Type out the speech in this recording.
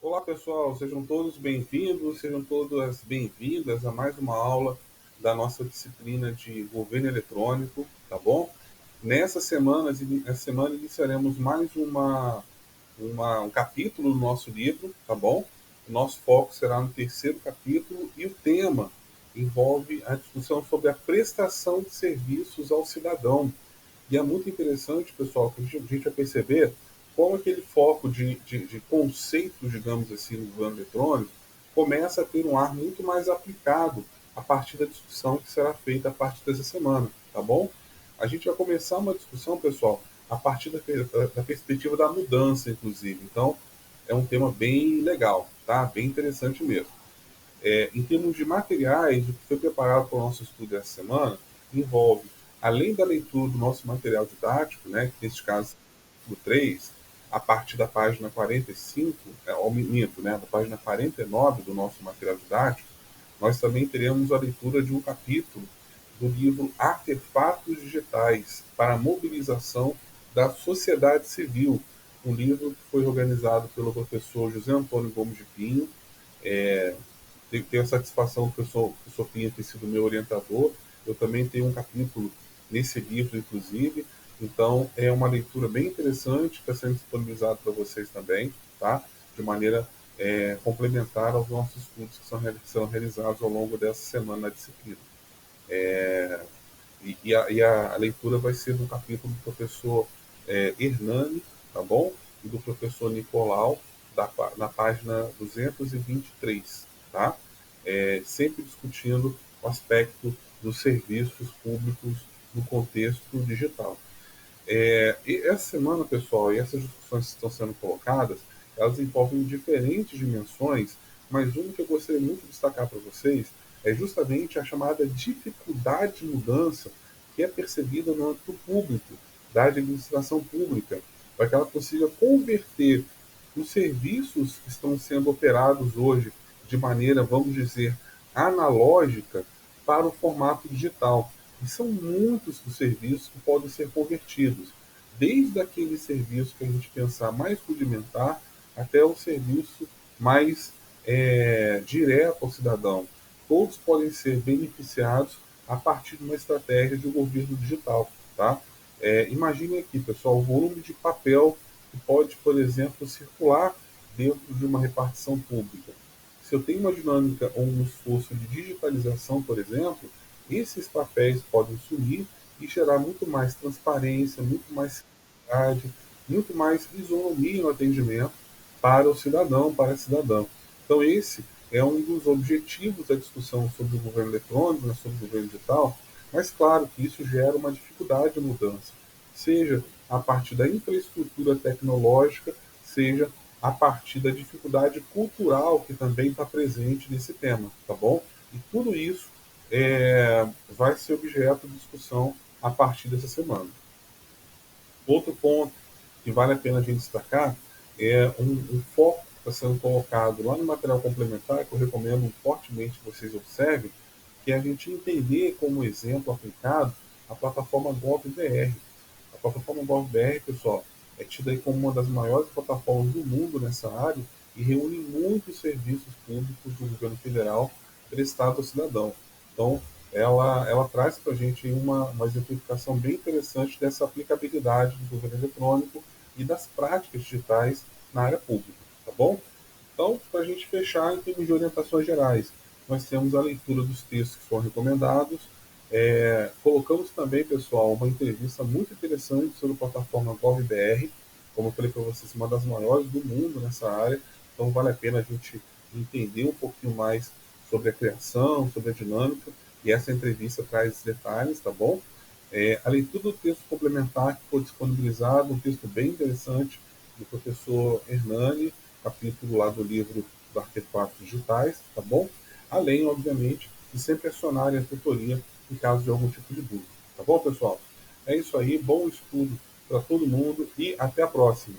Olá pessoal, sejam todos bem-vindos, sejam todas bem-vindas a mais uma aula da nossa disciplina de governo eletrônico, tá bom? Essa semana iniciaremos mais um capítulo do nosso livro, tá bom? O nosso foco será no terceiro capítulo e o tema envolve a discussão sobre a prestação de serviços ao cidadão. E é muito interessante, pessoal, que a gente vai perceber como aquele foco de conceitos, digamos assim, no governo eletrônico, começa a ter um ar muito mais aplicado a partir da discussão que será feita a partir dessa semana, tá bom? A gente vai começar uma discussão, pessoal, a partir da perspectiva da mudança, inclusive. Então, é um tema bem legal, tá? Bem interessante mesmo. Em termos de materiais, o que foi preparado para o nosso estudo essa semana envolve, além da leitura do nosso material didático, né, que neste caso é o 3, a partir da página 45, ao minto, né, da página 49 do nosso material didático, nós também teremos a leitura de um capítulo do livro Artefatos Digitais para a Mobilização da Sociedade Civil, um livro que foi organizado pelo professor José Antônio Gomes de Pinho. É, tenho a satisfação do professor Pinho ter sido meu orientador. Eu também tenho um capítulo nesse livro, inclusive. Então, é uma leitura bem interessante que está sendo disponibilizado para vocês também, tá? De maneira complementar aos nossos estudos que são realizados ao longo dessa semana na disciplina. A leitura vai ser do capítulo do professor Hernani, tá bom? E do professor Nicolau, na página 223, tá? Sempre discutindo o aspecto dos serviços públicos no contexto digital. E essa semana, pessoal, e essas discussões que estão sendo colocadas, elas envolvem diferentes dimensões, mas uma que eu gostaria muito de destacar para vocês é justamente a chamada dificuldade de mudança que é percebida no âmbito público, da administração pública, para que ela consiga converter os serviços que estão sendo operados hoje de maneira, vamos dizer, analógica para o formato digital. E são muitos os serviços que podem ser convertidos, desde aquele serviço que a gente pensar mais rudimentar até o serviço mais direto ao cidadão. Todos podem ser beneficiados a partir de uma estratégia de governo digital. Tá? Imagine aqui, pessoal, o volume de papel que pode, por exemplo, circular dentro de uma repartição pública. Se eu tenho uma dinâmica ou um esforço de digitalização, por exemplo, esses papéis podem sumir e gerar muito mais transparência, muito mais simplicidade, muito mais isonomia no atendimento para o cidadão, para a cidadã. Então, esse é um dos objetivos da discussão sobre o governo eletrônico, né, sobre o governo digital, mas claro que isso gera uma dificuldade de mudança, seja a partir da infraestrutura tecnológica, seja a partir da dificuldade cultural que também está presente nesse tema, tá bom? E tudo isso vai ser objeto de discussão a partir dessa semana. Outro ponto que vale a pena a gente destacar é um foco que está sendo colocado lá no material complementar, que eu recomendo fortemente que vocês observem, que é a gente entender como exemplo aplicado a plataforma GovBR. A plataforma GovBR, pessoal, é tida aí como uma das maiores plataformas do mundo nessa área e reúne muitos serviços públicos do governo federal prestados ao cidadão. Então, ela traz para a gente uma exemplificação bem interessante dessa aplicabilidade do governo eletrônico e das práticas digitais na área pública, tá bom? Então, para a gente fechar, em termos de orientações gerais, nós temos a leitura dos textos que foram recomendados. Colocamos também, pessoal, uma entrevista muito interessante sobre a plataforma GovBR, como eu falei para vocês, uma das maiores do mundo nessa área, então vale a pena a gente entender um pouquinho mais sobre a criação, sobre a dinâmica, e essa entrevista traz detalhes, tá bom? A leitura do texto complementar que foi disponibilizado, um texto bem interessante, do professor Hernani, capítulo lá do livro do Artefatos Digitais, tá bom? Além, obviamente, de sempre acionarem a tutoria em caso de algum tipo de dúvida. Tá bom, pessoal? É isso aí, bom estudo para todo mundo e até a próxima.